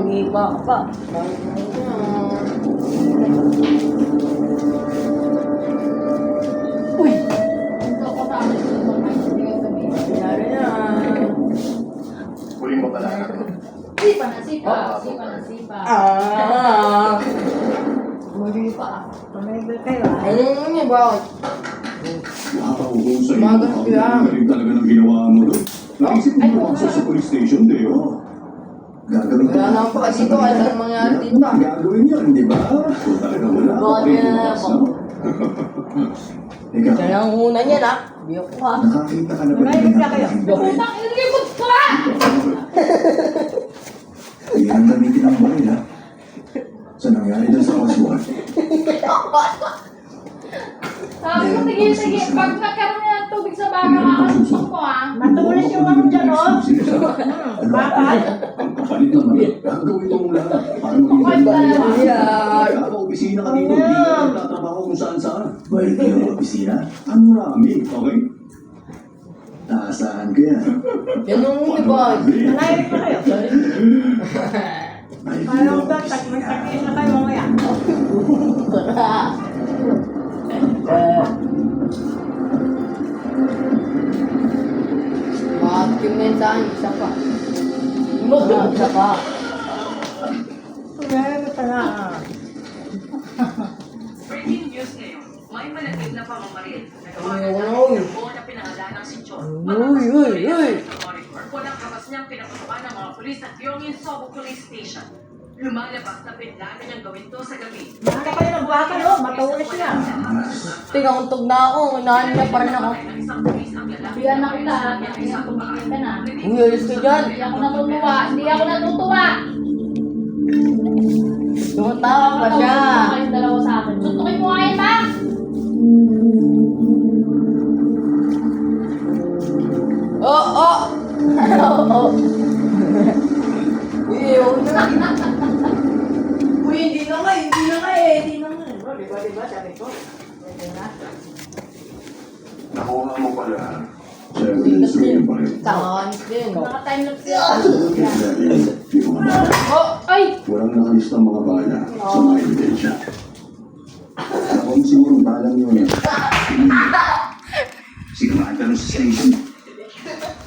Umipa ka pa. Uy! Nangyari na. Huli mo pala. Sipa na sipa. Sipa na sipa. Mali pa. Tumigil kayo ah. Ayun nga ba? Nakakahusay mo. Magas Ang yan. galing talaga ng ginawa mo doon. Naisip mo pumasok sa police station, Teo. Gagawin Wala na pa dito. Ano ang mangyari dito ah? Gagawin yun, di ba? Kung talaga wala. Bakit okay, yan na bukas, po? no? Ikaw, Kaya ang una niya na. Biyok ko ha. nakakita ka na ba May bigla kayo. Putang ilagay mo pa! Hindi ang gamitin ang baril, ha? Sa nangyari doon sa Oswald. Sabi ko, sige. Pag nagkaroon na ng tubig sa baga, makakasutok ko ah. Matulis yung ano dyan oh. Bakal. Ang kapalit naman. Gagawin mo lahat. Para maging ganda. Kaya opisina ka dito. Hindi ka nagtatrabaho kung saan-saan. Balik kayo ng opisina. Ang marami, okay? Taasahan ko yan. Yan yung iba. Nanayari pa kayo. Parang ba, takman-takman na kayo mamaya. Bakit yung mensahe? Isa pa. Isa pa. Meron pa na. Breaking news ngayon, may malapit na pamamaril. Nagawa Uy, na uy. ng buo na pinangalan ng si John. Uy. Walang kapas niyang pinakutuan ng mga pulis at Yongin Sobo Police Station. Lumalabas na pinlano niyang gawin to sa gabi. Nakaka kayo ng baka no? Matulis siya. Tinakuntog na ako. Inahan niya pa rin ako. Bigyan na kita. Bigyan tumingin ka na. Uy, alis ka dyan. Hindi ako natutuwa. Hindi ako natutuwa. Tumatawa pa siya. Kayong dalawa sa akin. Suntukin mo nga yan, ma! Oo! Uy, huwag na. Uy, hindi na nga eh. Bro, diba, sabi ko. Pwede na. Nakuha mo pala. Sa evidence rin yung baril. Tanganis din. Naka-time lapse yan. Di ko nga. Oh, ay! Walang nakalista ang mga bala sa mga ebidensya. Ako yung sigurong balang yun. Sinamaan ka nun sa station.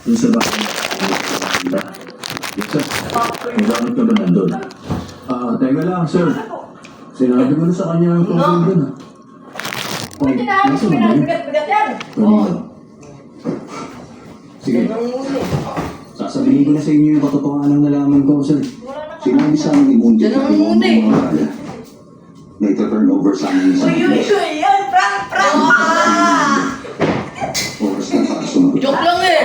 Yung sa bahay. Yes, sir. Bakit ka ba nandun? Teka lang, sir. Sinabi ko na sa kanya yung tungkol dun. Uy, tinahan ko na. Bigat yan. Sige, Yan ang huli. sasabihin ko na sa inyo yung katotohanan ng nalaman ko, sir. Sinabi sa amin ni Mundi Yan ang huli. na ito-turn over sa amin sa Yan, prank! oras na para sumagot. Joke lang eh.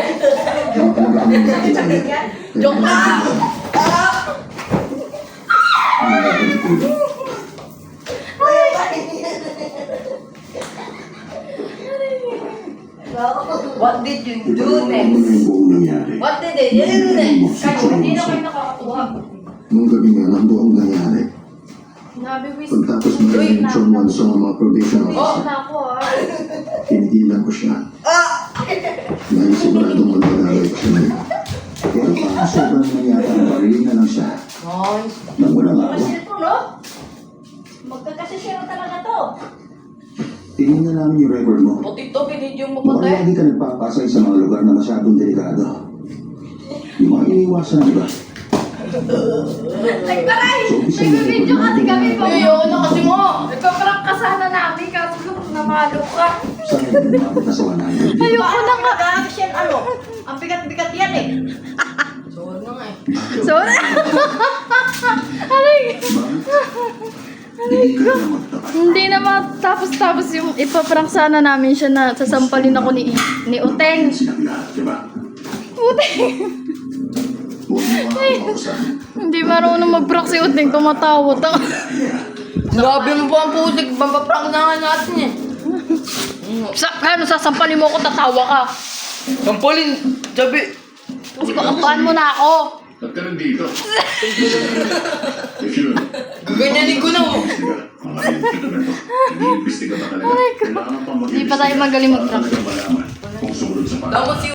Yung talaga kami nakikinig. Joke lang. Ang gagawin ko. What did you do Ipagawa mo na next? yung buong nangyari. What did they do next? Kayo, hindi na kayo nakakatuwa. Nung gabi nga ng buong nangyari. Sinabi ko, Pagtapos marinig ni John Juan sa mga probation oh, officer, na ako ah. tinigilan ko siya. Dahil siguradong magpagaway ko siya ngayon. Pero parang sobrang nangyari ang barili na lang siya. Nice. Nang wala nga ako. Kasi ito, no? Magkakasisira talaga to. Tingnan na namin yung record mo. Puti to, binidyo mo Mukhang puti. lagi ka nagpapasay sa mga lugar na masyadong delikado. Yung mga iniiwasan na ba? Nagtaray! So, isa yung Nagbibideo kasi kami po. Uy, ano kasi mo? Nagpaprank ka sana namin kaso lang namalo ka. Saan yung lumabot na sa 100? Ayoko na nga. Action ano? Ang bigat-bigat yan eh. Sorry nga eh. Sorry. Aray. Hindi ka na magtapat. Hindi naman tapos yung ipaprank sana namin siya na sasampalin ako ni Uteng. Silang lahat, di ba? Uteng. Huwag mo makakausan. Hindi marunong mag-prank si Uteng. Tumatawa. Grabe mo po ang pusik. Pampaprank na nga natin eh. Sasampalin mo ako, tatawa ka. Sampalin. Sabi. Kasi kakabahan mo na ako. Ba't ka nandito? If yun, Ganyanin ko na oh. mga identity na to. Iniimbestiga ba talaga? Kailangan pang Hindi pa tayo magaling mag-prank. Malaman kung sumunod sa pag- Dapat si